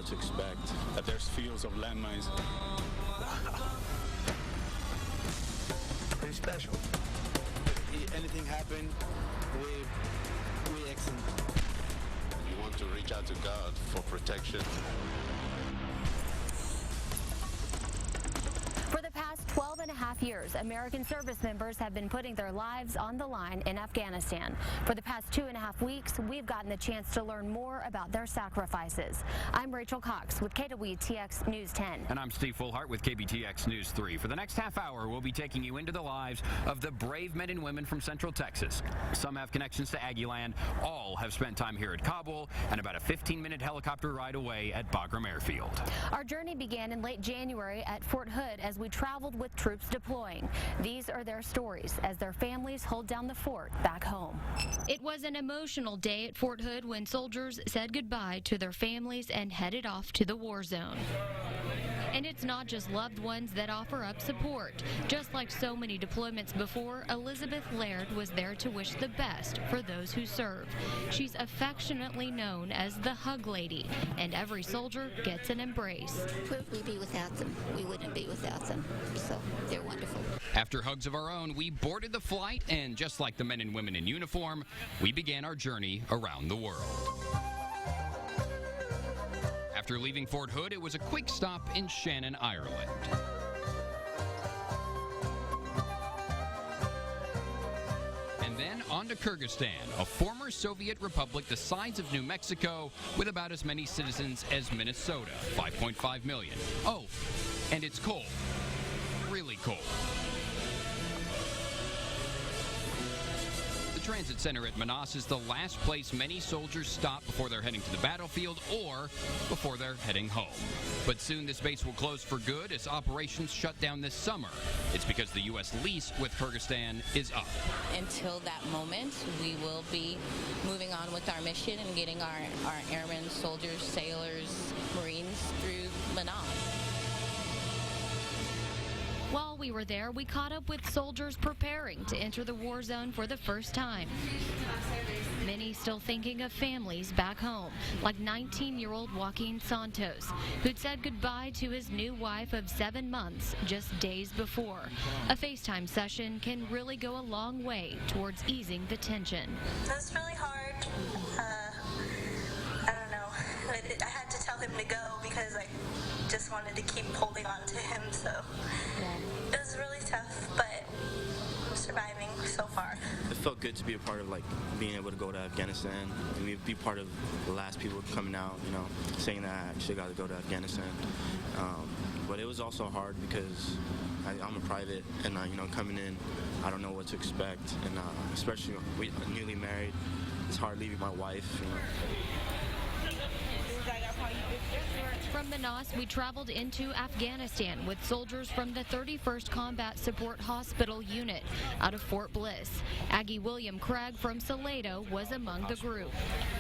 to expect, that there's fields of landmines. Pretty special. If anything happened, we excellent. You want to reach out to God for protection. For the past 12 and a half years, American service members have been putting their lives on the line in Afghanistan. For the past 2.5 weeks, we've gotten the chance to learn more about their sacrifices. I'm Rachel Cox with KWTX News 10. And I'm Steve Fullhart with KBTX News 3. For the next half hour, we'll be taking you into the lives of the brave men and women from Central Texas. Some have connections to Aggieland. All have spent time here at Kabul and about a 15-minute helicopter ride away at Bagram Airfield. Our journey began in late January at Fort Hood as we traveled with troops deploying. These are their stories as their families hold down the fort back home. It was an emotional day at Fort Hood when soldiers said goodbye to their families and headed off to the war zone. And it's not just loved ones that offer up support. Just like so many deployments before, Elizabeth Laird was there to wish the best for those who serve. She's affectionately known as the Hug Lady, and every soldier gets an embrace. Where would we be without them? We wouldn't be without them. So they're wonderful. After hugs of our own, we boarded the flight, and just like the men and women in uniform, we began our journey around the world. After leaving Fort Hood, it was a quick stop in Shannon, Ireland. And then on to Kyrgyzstan, a former Soviet republic the size of New Mexico with about as many citizens as Minnesota, 5.5 million. Oh, and it's cold. Really cold. The transit center at Manas is the last place many soldiers stop before they're heading to the battlefield or before they're heading home. But soon this base will close for good as operations shut down this summer. It's because the U.S. lease with Kyrgyzstan is up. Until that moment, we will be moving on with our mission and getting our airmen, soldiers, sailors, Marines through Manas. While we were there, we caught up with soldiers preparing to enter the war zone for the first time. Many still thinking of families back home, like 19-year-old Joaquin Santos, who'd said goodbye to his new wife of 7 months just days before. A FaceTime session can really go a long way towards easing the tension. That's really hard. I don't know. I had to tell him to go because I just wanted to keep holding on to him, so it was really tough, but I'm surviving so far. It felt good to be a part of being able to go to Afghanistan and be part of the last people coming out, saying that I actually got to go to Afghanistan. But it was also hard because I'm a private, and coming in, I don't know what to expect, and especially we newly married, it's hard leaving my wife. From Manas, we traveled into Afghanistan with soldiers from the 31st Combat Support Hospital Unit out of Fort Bliss. Aggie William Craig from Salado was among the group.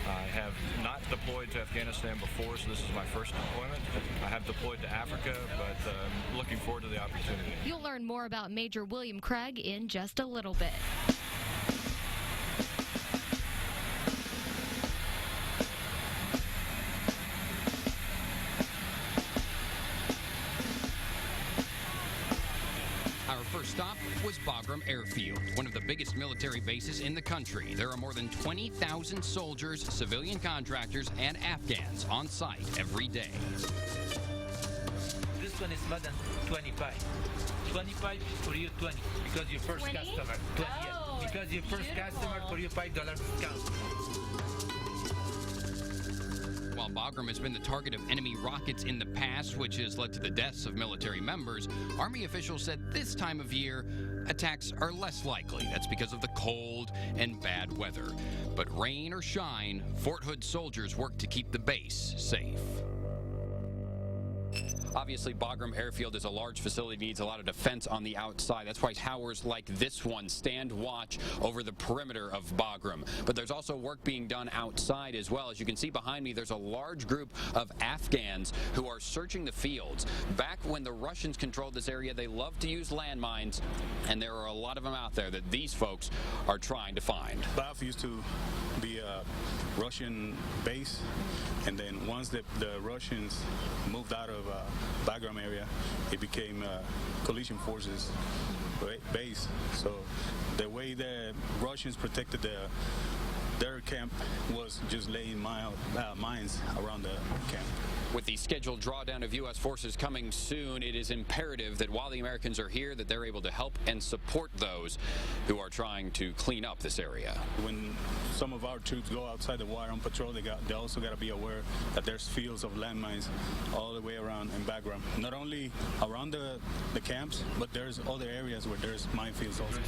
I have not deployed to Afghanistan before, so this is my first deployment. I have deployed to Africa, but I'm looking forward to the opportunity. You'll learn more about Major William Craig in just a little bit. First stop was Bagram Airfield, one of the biggest military bases in the country. There are more than 20,000 soldiers, civilian contractors, and Afghans on site every day. This one is more than 25. 25 for you, 20, because your first 20? customer. 20, Oh, yes, because your first beautiful. customer for you $5 discount. While Bagram has been the target of enemy rockets in the past, which has led to the deaths of military members, Army officials said this time of year, attacks are less likely. That's because of the cold and bad weather. But rain or shine, Fort Hood soldiers work to keep the base safe. Obviously, Bagram Airfield is a large facility, needs a lot of defense on the outside. That's why towers like this one stand watch over the perimeter of Bagram. But there's also work being done outside as well. As you can see behind me, there's a large group of Afghans who are searching the fields. Back when the Russians controlled this area, they loved to use landmines, and there are a lot of them out there that these folks are trying to find. Bav used to be a Russian base, and then once the Russians moved out of Bagram area, it became coalition forces base. So the way the Russians protected their camp was just laying mines around the camp. With the scheduled drawdown of U.S. forces coming soon, it is imperative that while the Americans are here, that they're able to help and support those who are trying to clean up this area. When some of our troops go outside the wire on patrol, they also got to be aware that there's fields of landmines all the way around in Bagram. Not only around the camps, but there's other areas where there's minefields also.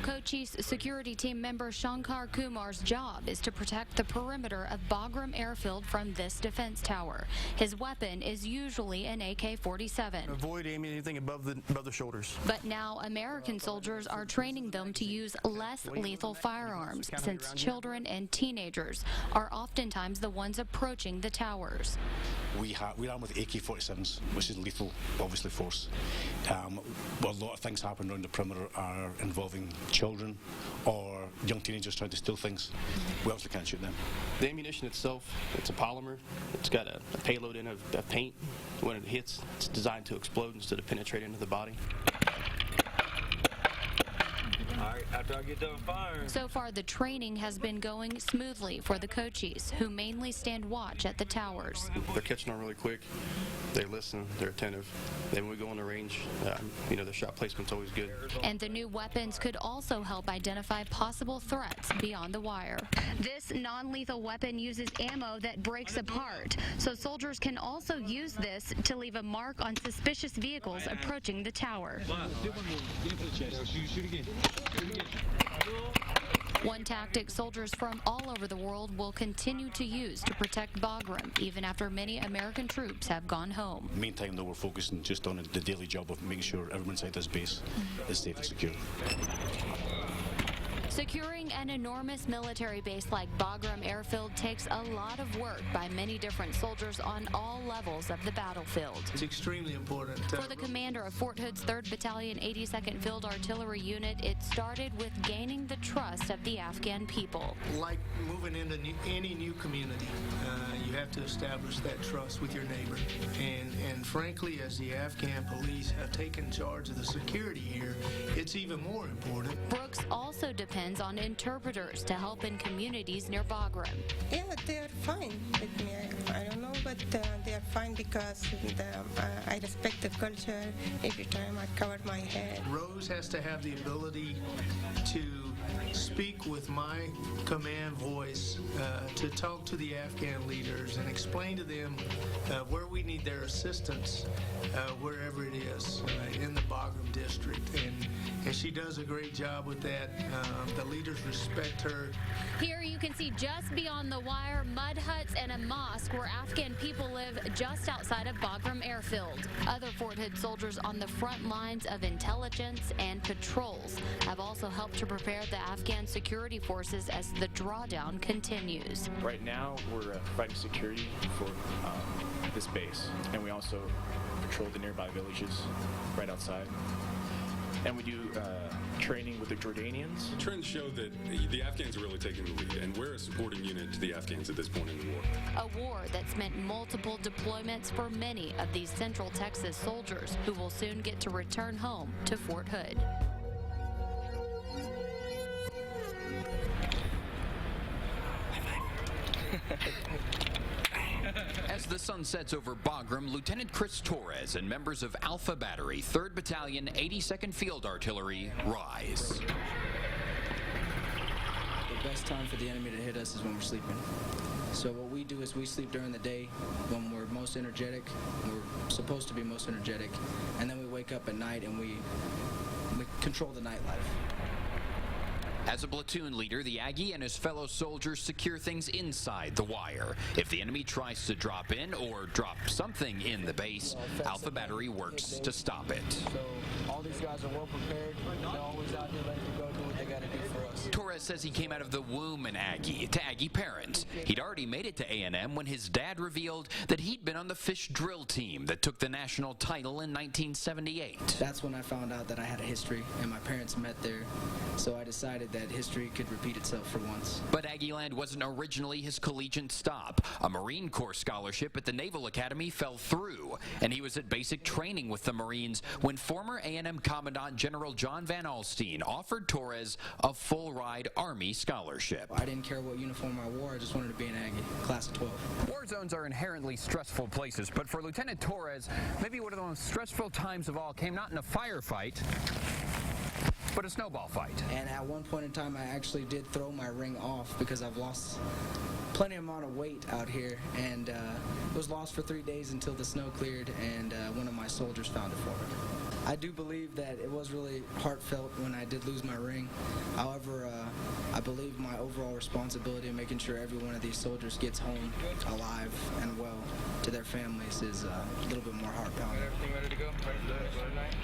Kochi's security team member Shankar Kumar's job is to protect the perimeter of Bagram Airfield from this defense tower. His weapon is usually an AK-47. Avoid aiming anything above the shoulders. But now American soldiers are training them to use less lethal firearms, since children and teenagers are oftentimes the ones approaching the towers. We're armed with AK-47s, which is lethal, obviously, force. A lot of things happen around the perimeter are involving children or young teenagers trying to steal things. We obviously can't shoot them. The ammunition itself, it's a polymer. It's got a payload in of paint. When it hits, it's designed to explode instead of penetrate into the body. After I get done firing. So far, the training has been going smoothly for the Kochis, who mainly stand watch at the towers. They're catching on really quick. They listen. They're attentive. Then when we go on the range, their shot placement's always good. And the new weapons could also help identify possible threats beyond the wire. This non-lethal weapon uses ammo that breaks apart, so soldiers can also use this to leave a mark on suspicious vehicles approaching the tower. One tactic soldiers from all over the world will continue to use to protect Bagram, even after many American troops have gone home. Meantime, though, we're focusing just on the daily job of making sure everyone inside this base is safe and secure. Securing an enormous military base like Bagram Airfield takes a lot of work by many different soldiers on all levels of the battlefield. It's extremely important. For the commander of Fort Hood's 3rd Battalion 82nd Field Artillery Unit, it started with gaining the trust of the Afghan people. Like moving into any new community, you have to establish that trust with your neighbor. And frankly, as the Afghan police have taken charge of the security here, it's even more important. Brooks also depends on interpreters to help in communities near Bagram. Yeah, they are fine with me. I don't know, but they are fine because I respect the culture. Every time I cover my head. Rose has to have the ability to speak with my command voice, to talk to the Afghan leaders and explain to them where we need their assistance, wherever it is in the Bagram district. And she does a great job with that. The leaders respect her. Here you can see just beyond the wire mud huts and a mosque where Afghan people live just outside of Bagram Airfield. Other Fort Hood soldiers on the front lines of intelligence and patrols have also helped to prepare the Afghan security forces as the drawdown continues. Right now we're providing security for this base, and we also patrol the nearby villages right outside. And we do training with the Jordanians. Trends show that the Afghans are really taking the lead, and we're a supporting unit to the Afghans at this point in the war. A war that's meant multiple deployments for many of these Central Texas soldiers who will soon get to return home to Fort Hood. As the sun sets over Bagram, Lieutenant Chris Torres and members of Alpha Battery, 3rd Battalion, 82nd Field Artillery, rise. The best time for the enemy to hit us is when we're sleeping. So what we do is we sleep during the day when we're most energetic, we're supposed to be most energetic, and then we wake up at night and we control the nightlife. As a platoon leader, the Aggie and his fellow soldiers secure things inside the wire. If the enemy tries to drop in or drop something in the base, Alpha Battery works to stop it. So all these guys are well prepared. They're always out here ready to go do what they got to do for us. Torres says he came out of the womb an Aggie, to Aggie parents. He'd already made it to A&M when his dad revealed that he'd been on the fish drill team that took the national title in 1978. That's when I found out that I had a history, and my parents met there. So I decided that history could repeat itself for once. But Aggieland wasn't originally his collegiate stop. A Marine Corps scholarship at the Naval Academy fell through, and he was at basic training with the Marines when former A&M Commandant General John Van Alstyne offered Torres a full-ride Army scholarship. I didn't care what uniform I wore, I just wanted to be an Aggie, class of 12. War zones are inherently stressful places, but for Lieutenant Torres, maybe one of the most stressful times of all came not in a firefight, but a snowball fight. And at one point in time, I actually did throw my ring off because I've lost plenty amount of weight out here, and it was lost for 3 days until the snow cleared, and one of my soldiers found it for me. I do believe that it was really heartfelt when I did lose my ring. However, I believe my overall responsibility in making sure every one of these soldiers gets home alive and well to their families is a little bit more heart-pounding. Everything ready to go? Ready for the night?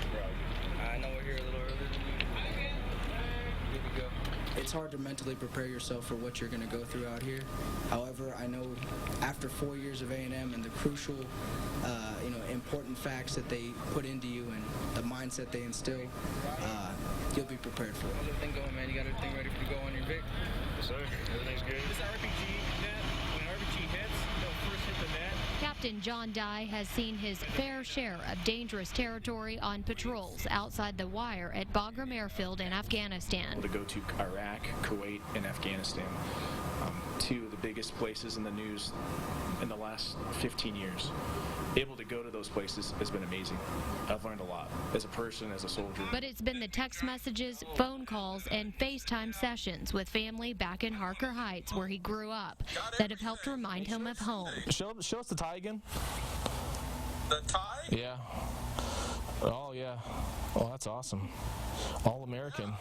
I know we're here a little earlier than you. Good to go. It's hard to mentally prepare yourself for what you're going to go through out here. However, I know after 4 years of A&M and the crucial, important facts that they put into you and the mindset they instill, you'll be prepared for it. How's everything going, man? You got everything ready to go on your Vic? Yes, sir. Everything's good. This RPG net, when RPG hits, they'll first hit the net. Captain John Dye has seen his fair share of dangerous territory on patrols outside the wire at Bagram Airfield in Afghanistan. To go to Iraq, Kuwait, and Afghanistan, two of the biggest places in the news in the last 15 years. Able to go to those places has been amazing. I've learned a lot as a person, as a soldier. But it's been the text messages, phone calls, and FaceTime sessions with family back in Harker Heights, where he grew up, that have helped remind him of home. Show us the tie again. The tie? Yeah. Oh, yeah. Oh, that's awesome. All-American.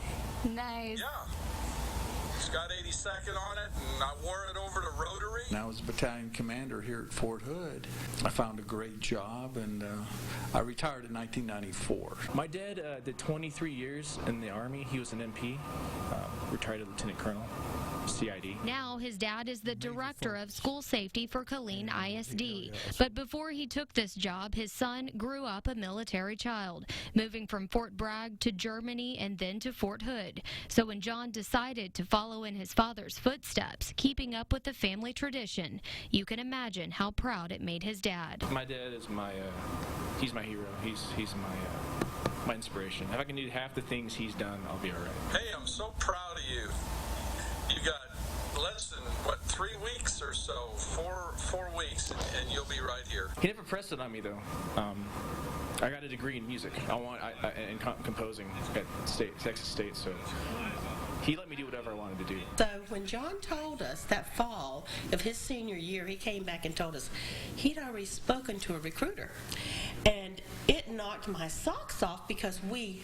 Nice. Yeah. It's got 82nd on it, and I wore it over to Rotary. And I was a battalion commander here at Fort Hood. I found a great job, and I retired in 1994. My dad did 23 years in the Army. He was an MP, retired as Lieutenant Colonel, CID. Now his dad is the director of school safety for Killeen ISD. But before he took this job, his son grew up a military child, moving from Fort Bragg to Germany and then to Fort Hood. So when John decided to follow in his father's footsteps, keeping up with the family tradition, you can imagine how proud it made his dad. My dad is he's my hero. He's my inspiration. If I can do half the things he's done, I'll be all right. Hey, I'm so proud of you. You got less than, 3 weeks or so, four weeks, and you'll be right here. He never pressed it on me, though. I got a degree in music. In composing at Texas State, so he let me do whatever I wanted to do. So when John told us that fall of his senior year, he came back and told us he'd already spoken to a recruiter. And it knocked my socks off because he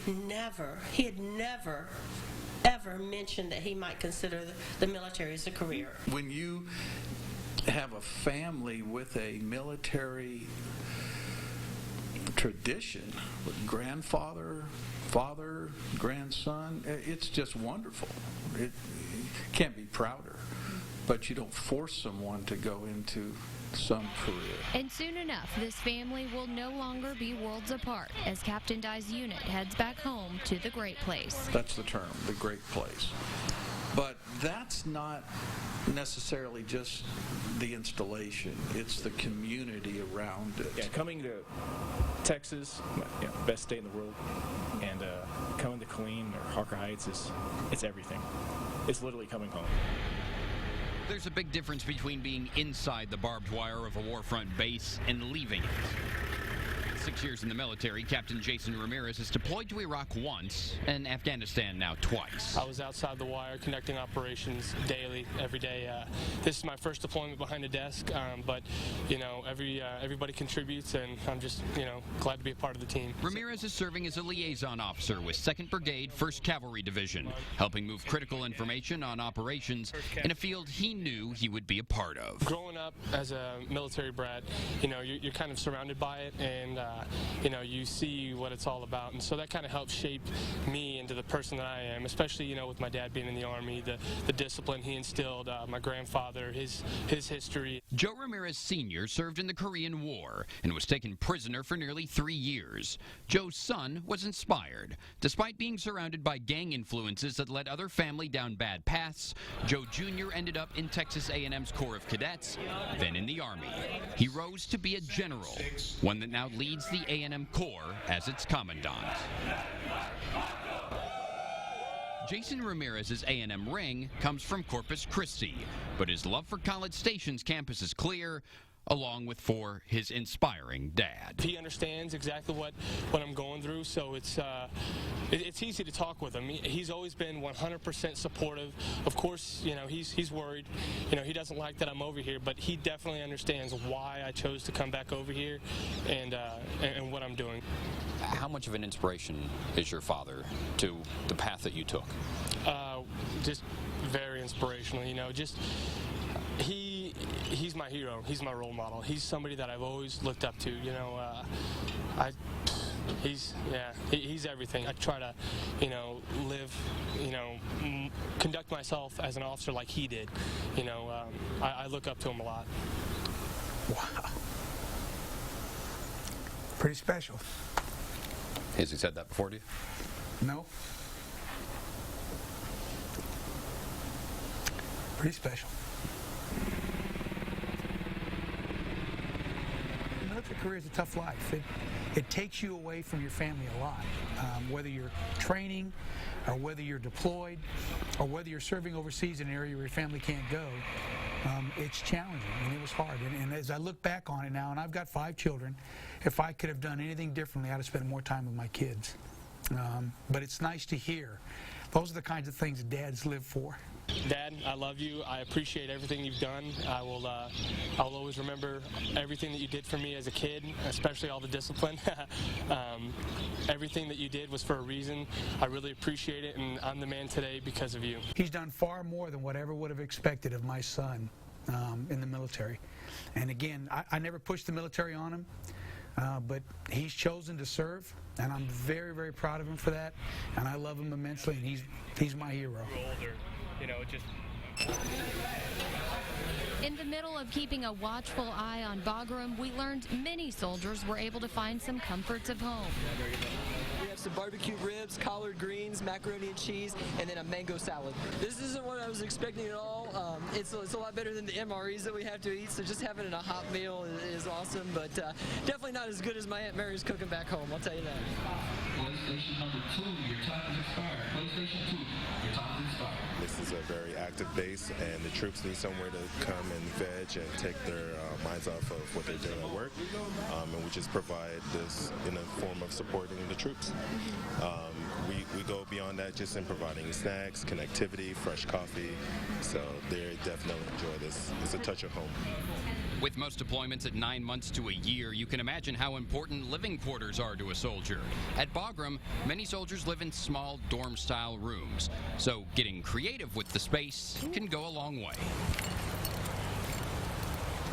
had never ever mentioned that he might consider the military as a career. When you have a family with a military tradition, with grandfather, father, grandson, it's just wonderful. It can't be prouder. But you don't force someone to go into some career. And soon enough, this family will no longer be worlds apart as Captain Dye's unit heads back home to the Great Place. That's the term, the Great Place. But that's not necessarily just the installation. It's the community around it. Yeah, coming to Texas, best state in the world, and coming to Killeen or Harker Heights it's everything. It's literally coming home. There's a big difference between being inside the barbed wire of a warfront base and leaving it. With 6 years in the military, Captain Jason Ramirez is deployed to Iraq once and Afghanistan now twice. I was outside the wire conducting operations daily, every day. This is my first deployment behind a desk, but you know, everybody contributes, and I'm just, you know, glad to be a part of the team. Ramirez is serving as a liaison officer with 2nd Brigade, 1st Cavalry Division, helping move critical information on operations in a field he knew he would be a part of. Growing up as a military brat, you know, you're kind of surrounded by it, and you know, you see what it's all about, and so that kind of helps shape me into the person that I am, especially, you know, with my dad being in the Army, the discipline he instilled, my grandfather, his history. Joe Ramirez Sr. served in the Korean War and was taken prisoner for nearly 3 years. Joe's son was inspired. Despite being surrounded by gang influences that led other family down bad paths, Joe Jr. ended up in Texas A&M's Corps of Cadets, then in the Army. He rose to be a general, one that now leads the A&M Corps as its commandant. Jason Ramirez's A&M ring comes from Corpus Christi, but his love for College Station's campus is clear, along with for his inspiring dad. He understands exactly what I'm going through, so it's easy to talk with him. He's always been 100% supportive. Of course, you know, he's worried. You know, he doesn't like that I'm over here, but he definitely understands why I chose to come back over here and what I'm doing. How much of an inspiration is your father to the path that you took? Just very inspirational, you know, just he's my hero. He's my role model. He's somebody that I've always looked up to, you know. He's everything. I try to, you know, live, you know, conduct myself as an officer like he did. You know, I look up to him a lot. Wow. Pretty special. Has he said that before to you? No. Pretty special. The military career is a tough life. It takes you away from your family a lot. Whether you're training, or whether you're deployed, or whether you're serving overseas in an area where your family can't go, it's challenging, and it was hard. And as I look back on it now, and I've got 5 children, if I could have done anything differently, I'd have spent more time with my kids. But it's nice to hear. Those are the kinds of things dads live for. Dad, I love you. I appreciate everything you've done. I will always remember everything that you did for me as a kid, especially all the discipline. Everything that you did was for a reason. I really appreciate it, and I'm the man today because of you. He's done far more than what I ever would have expected of my son in the military. And again, I never pushed the military on him, but he's chosen to serve, and I'm very, very proud of him for that. And I love him immensely, and he's my hero. You know, just... In the middle of keeping a watchful eye on Bagram, we learned many soldiers were able to find some comforts of home. We have some barbecue ribs, collard greens, macaroni and cheese, and then a mango salad. This isn't what I was expecting at all. It's a lot better than the MREs that we have to eat, so just having it a hot meal is awesome, but definitely not as good as my Aunt Mary's cooking back home, I'll tell you that. PlayStation number 2, your time is expired. PlayStation 2, your time is expired. This is a very active base, and the troops need somewhere to come and veg and take their minds off of what they're doing at work, and we just provide this in a form of supporting the troops. We go beyond that just in providing snacks, connectivity, fresh coffee, so they definitely enjoy this. It's a touch of home. With most deployments at 9 months to a year, you can imagine how important living quarters are to a soldier. At Bagram, many soldiers live in small dorm-style rooms, so getting creative with the space can go a long way.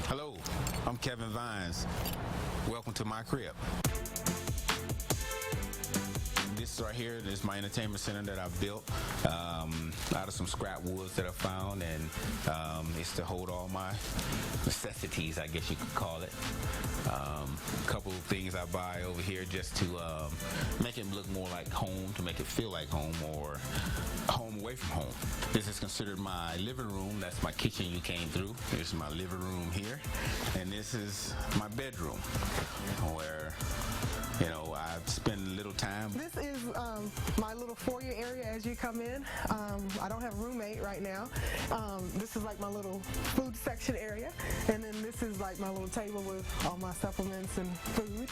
Hello, I'm Kevin Vines. Welcome to my crib. This right here is my entertainment center that I built out of some scrap woods that I found, and it's to hold all my necessities, I guess you could call it. A couple of things I buy over here just to make it look more like home, to make it feel like home, or home away from home. This is considered my living room. That's my kitchen you came through. This is my living room here, and this is my bedroom where, you know, I spend a little time. This is my little foyer area as you come in. I don't have a roommate right now. This is like my little little food section area, and then this is like my little table with all my supplements and food.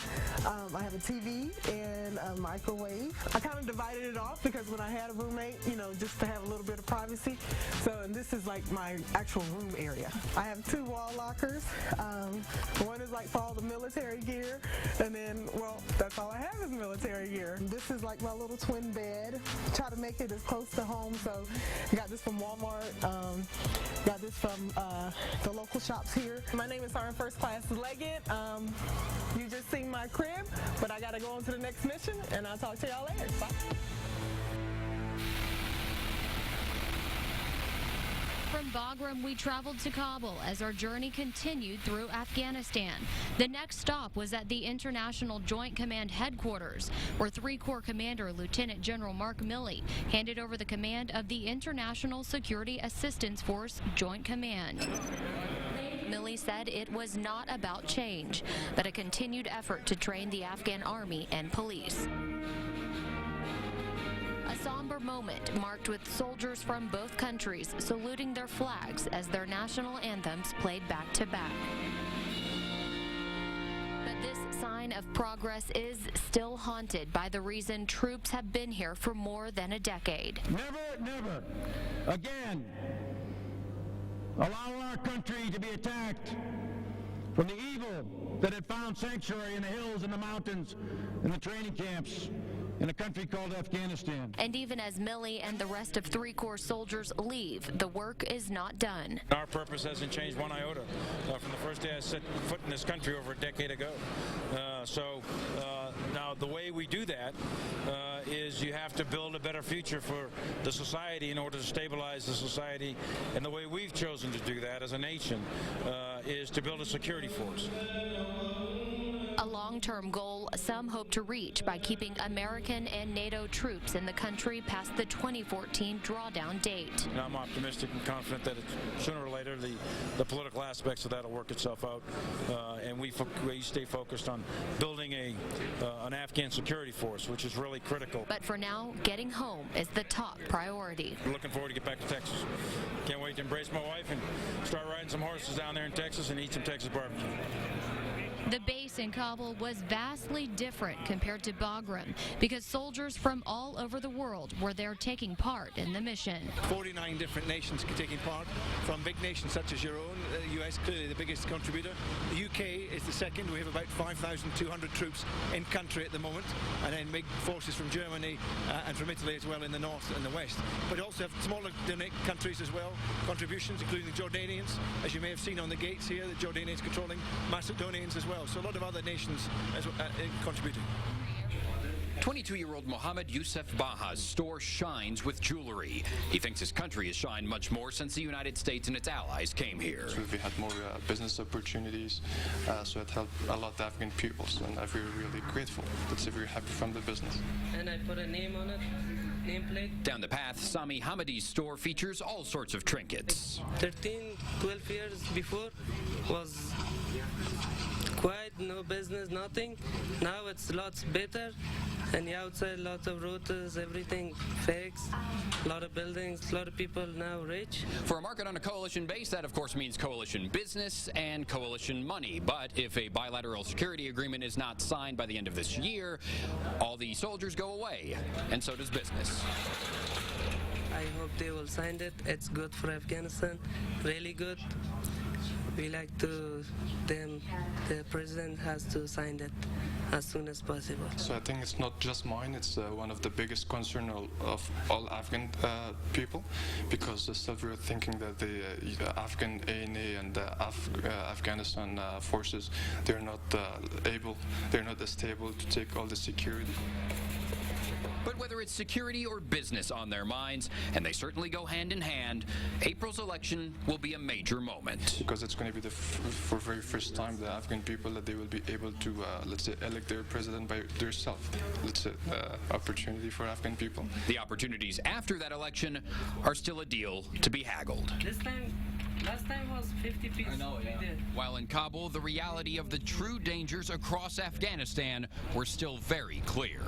I have a TV and a microwave. I kind of divided it off because when I had a roommate, you know, just to have a little bit of privacy. So, and this is like my actual room area. I have 2 wall lockers. One is like for all the military gear, and then, well, that's all I have is military gear. This is like my little twin bed. Try to make it as close to home, so I got this from Walmart. Got this from the local shops here. My name is Sergeant First Class Leggett. You just seen my crib, but I gotta go on to the next mission, and I'll talk to y'all later. Bye. From Bagram, we traveled to Kabul as our journey continued through Afghanistan. The next stop was at the International Joint Command Headquarters, where 3 Corps Commander Lieutenant General Mark Milley handed over the command of the International Security Assistance Force Joint Command. Milley said it was not about change, but a continued effort to train the Afghan army and police. A somber moment marked with soldiers from both countries saluting their flags as their national anthems played back to back. But this sign of progress is still haunted by the reason troops have been here for more than a decade. Never, never again allow our country to be attacked from the evil that had found sanctuary in the hills and the mountains and the training camps in a country called Afghanistan. And even as Milley and the rest of 3 Corps soldiers leave, the work is not done. Our purpose hasn't changed one iota from the first day I set foot in this country over a decade ago. Now the way we do that is you have to build a better future for the society in order to stabilize the society. And the way we've chosen to do that as a nation is to build a security force. A long-term goal some hope to reach by keeping American and NATO troops in the country past the 2014 drawdown date. And I'm optimistic and confident that sooner or later the political aspects of that will work itself out, and we stay focused on building an Afghan security force, which is really critical. But for now, getting home is the top priority. We're looking forward to get back to Texas. Can't wait to embrace my wife and start riding some horses down there in Texas and eat some Texas barbecue. The base in Kabul was vastly different compared to Bagram because soldiers from all over the world were there taking part in the mission. 49 different nations taking part, from big nations such as your own, the US clearly the biggest contributor. The UK is the second. We have about 5,200 troops in country at the moment, and then big forces from Germany and from Italy as well in the north and the west. But also have smaller countries as well, contributions including the Jordanians, as you may have seen on the gates here, the Jordanians controlling Macedonians as well. So a lot of other nations contributing. 22-year-old Mohammed Youssef Baha's store shines with jewelry. He thinks his country has shined much more since the United States and its allies came here. So we had more business opportunities, so it helped a lot of Afghan people, and I'm really grateful. That's very happy from the business. And I put a name on it. Nameplate. Down the path, Sami Hamadi's store features all sorts of trinkets. 13, 12 years before was quiet, no business, nothing. Now it's lots better. And the outside, lots of routers, everything fixed, a lot of buildings, a lot of people now rich. For a market on a coalition base, that of course means coalition business and coalition money. But if a bilateral security agreement is not signed by the end of this year, all the soldiers go away, and so does business. I hope they will sign it. It's good for Afghanistan, really good. We like to, the president has to sign it as soon as possible. So I think it's not just mine, it's one of the biggest concern of all Afghan people, because still we're thinking that the Afghan ANA and the Afghanistan forces, they're not as stable to take all the security. But whether it's security or business on their minds, and they certainly go hand in hand, April's election will be a major moment. Because it's going to be for very first time the Afghan people that they will be able to, let's say, elect their president by themselves. Let's say, opportunity for Afghan people. The opportunities after that election are still a deal to be haggled. This time, Last time was 50 feet. I know, yeah. While in Kabul, the reality of the true dangers across Afghanistan were still very clear.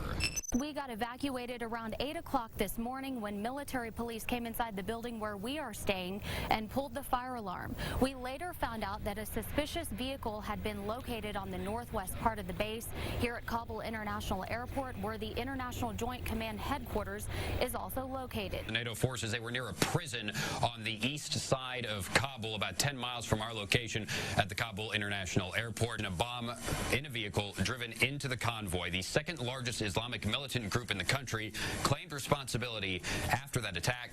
We got evacuated around 8 o'clock this morning when military police came inside the building where we are staying and pulled the fire alarm. We later found out that a suspicious vehicle had been located on the northwest part of the base here at Kabul International Airport, where the International Joint Command headquarters is also located. The NATO forces, they were near a prison on the east side of Kabul, about 10 miles from our location at the Kabul International Airport. And a bomb in a vehicle driven into the convoy. The second largest Islamic militant group in the country claimed responsibility after that attack.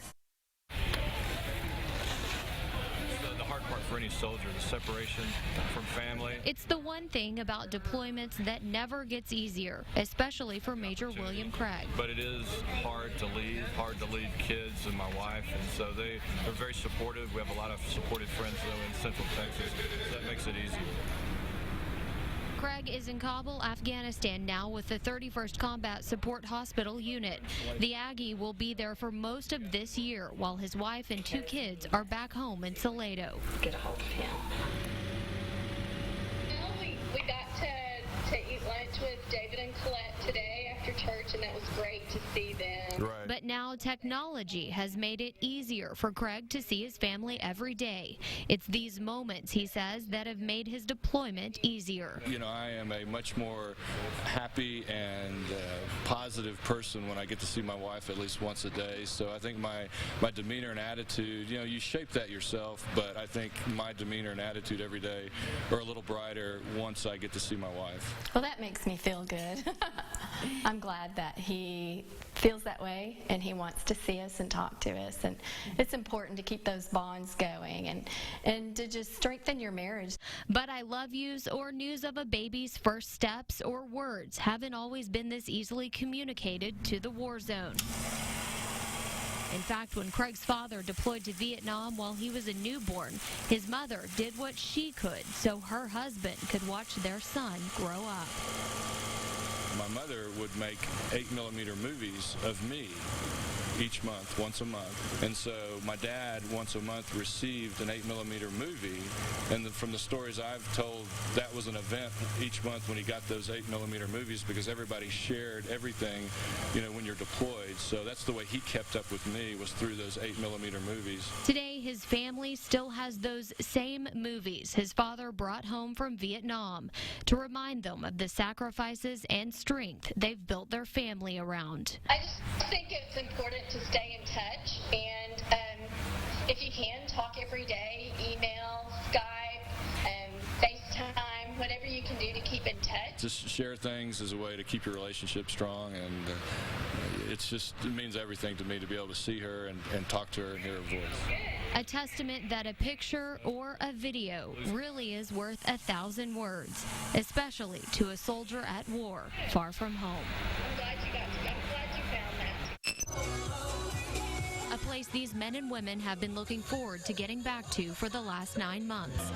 The hard part for any soldier, the separation from family. It's the one thing about deployments that never gets easier, especially for Major William Craig. But it is hard to lead kids and my wife, and so they're very supportive. We have a lot of supportive friends though in Central Texas, so that makes it easy. Craig is in Kabul, Afghanistan now with the 31st Combat Support Hospital Unit. The Aggie will be there for most of this year while his wife and 2 kids are back home in Salado. Get a hold of him. We got to eat lunch with David and Colette today after church, and that was great to see them. Right. But now technology has made it easier for Craig to see his family every day. It's these moments, he says, that have made his deployment easier. You know, I am a much more happy and positive person when I get to see my wife at least once a day. So I think my demeanor and attitude, you know, you shape that yourself, but I think my demeanor and attitude every day are a little brighter once I get to see my wife. Well, that makes me feel good. I'm glad that he feels that way and he wants to see us and talk to us, and it's important to keep those bonds going and to just strengthen your marriage. But I love yous or news of a baby's first steps or words haven't always been this easily communicated to the war zone. In fact, when Craig's father deployed to Vietnam while he was a newborn, his mother did what she could so her husband could watch their son grow up. My mother would make 8mm movies of me each month, once a month. And so my dad, once a month, received an 8mm movie. And from the stories I've told, that was an event each month when he got those 8mm movies, because everybody shared everything, you know, when you're deployed. So that's the way he kept up with me, was through those 8mm movies. Today, his family still has those same movies his father brought home from Vietnam to remind them of the sacrifices and strength they've built their family around. I just think it's important to stay in touch, and if you can, talk every day, email, Skype, FaceTime, whatever you can do to keep in touch. Just share things as a way to keep your relationship strong, and it means everything to me to be able to see her and talk to her and hear her voice. A testament that a picture or a video really is worth 1,000 words, especially to a soldier at war far from home. I'm glad you found that. A place these men and women have been looking forward to getting back to for the last 9 months.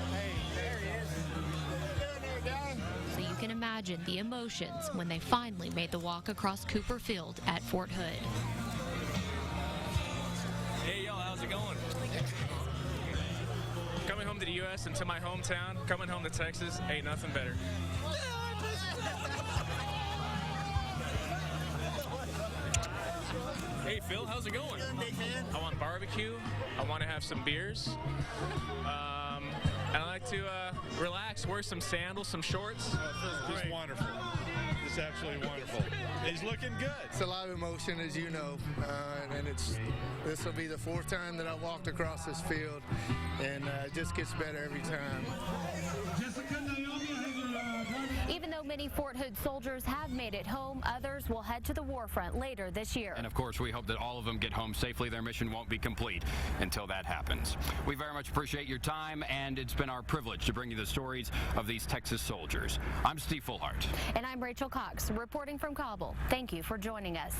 So you can imagine the emotions when they finally made the walk across Cooper Field at Fort Hood. Hey, y'all, how's it going? Coming home to the U.S. and to my hometown, coming home to Texas, ain't nothing better. Hey, Phil, how's it going? I want barbecue. I want to have some beers. And I like to relax, wear some sandals, some shorts. It's wonderful. It's absolutely wonderful. He's looking good. It's a lot of emotion, as you know, and this will be the 4th time that I've walked across this field, and it just gets better every time. Even though many Fort Hood soldiers have made it home, others will head to the war front later this year. And of course, we hope that all of them get home safely. Their mission won't be complete until that happens. We very much appreciate your time, and it's been our privilege to bring you the stories of these Texas soldiers. I'm Steve Fullhart. And I'm Rachel Cox, reporting from Kabul. Thank you for joining us.